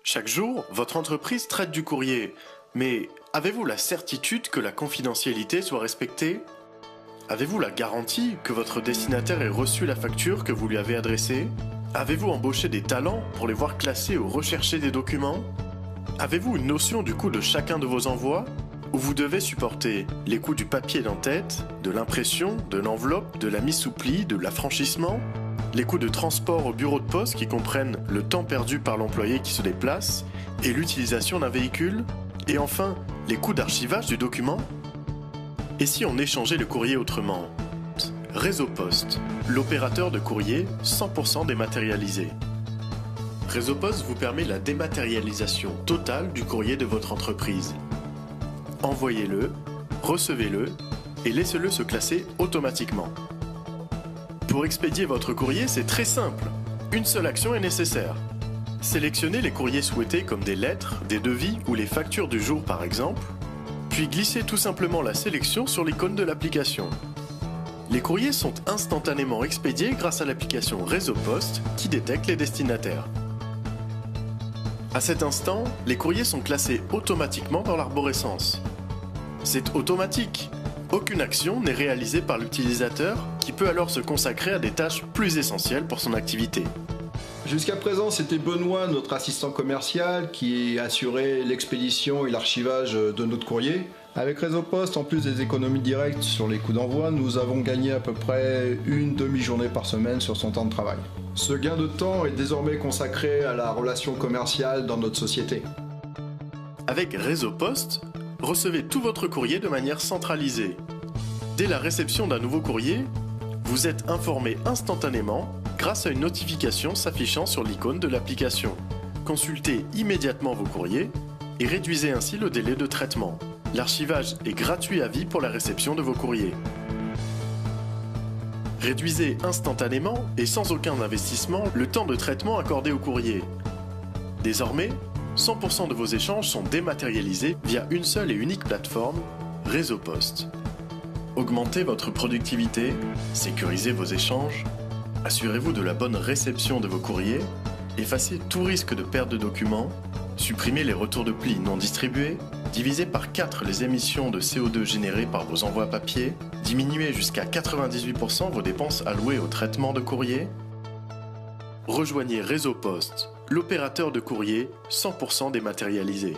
Chaque jour, votre entreprise traite du courrier, mais avez-vous la certitude que la confidentialité soit respectée? Avez-vous la garantie que votre destinataire ait reçu la facture que vous lui avez adressée? Avez-vous embauché des talents pour les voir classer ou rechercher des documents? Avez-vous une notion du coût de chacun de vos envois? Ou vous devez supporter les coûts du papier d'en-tête, de l'impression, de l'enveloppe, de la mise sous pli, de l'affranchissement, les coûts de transport au bureau de poste qui comprennent le temps perdu par l'employé qui se déplace et l'utilisation d'un véhicule, et enfin les coûts d'archivage du document? Et si on échangeait le courrier autrement? Réseau Poste, l'opérateur de courrier 100% dématérialisé. Réseau Poste vous permet la dématérialisation totale du courrier de votre entreprise. Envoyez-le, recevez-le et laissez-le se classer automatiquement. Pour expédier votre courrier, c'est très simple. Une seule action est nécessaire. Sélectionnez les courriers souhaités comme des lettres, des devis ou les factures du jour par exemple, puis glissez tout simplement la sélection sur l'icône de l'application. Les courriers sont instantanément expédiés grâce à l'application Réseau Poste qui détecte les destinataires. À cet instant, les courriers sont classés automatiquement dans l'arborescence. C'est automatique. Aucune action n'est réalisée par l'utilisateur qui peut alors se consacrer à des tâches plus essentielles pour son activité. Jusqu'à présent, c'était Benoît, notre assistant commercial, qui assurait l'expédition et l'archivage de notre courrier. Avec Réseau Poste, en plus des économies directes sur les coûts d'envoi, nous avons gagné à peu près une demi-journée par semaine sur son temps de travail. Ce gain de temps est désormais consacré à la relation commerciale dans notre société. Avec Réseau Poste, recevez tout votre courrier de manière centralisée. Dès la réception d'un nouveau courrier, vous êtes informé instantanément grâce à une notification s'affichant sur l'icône de l'application. Consultez immédiatement vos courriers et réduisez ainsi le délai de traitement. L'archivage est gratuit à vie pour la réception de vos courriers. Réduisez instantanément et sans aucun investissement le temps de traitement accordé au courrier. Désormais, 100% de vos échanges sont dématérialisés via une seule et unique plateforme, Réseau Poste. Augmentez votre productivité, sécurisez vos échanges, assurez-vous de la bonne réception de vos courriers, effacez tout risque de perte de documents, supprimez les retours de plis non distribués, divisez par 4 les émissions de CO2 générées par vos envois papier, diminuez jusqu'à 98% vos dépenses allouées au traitement de courrier. Rejoignez Réseau Poste, l'opérateur de courrier 100% dématérialisé.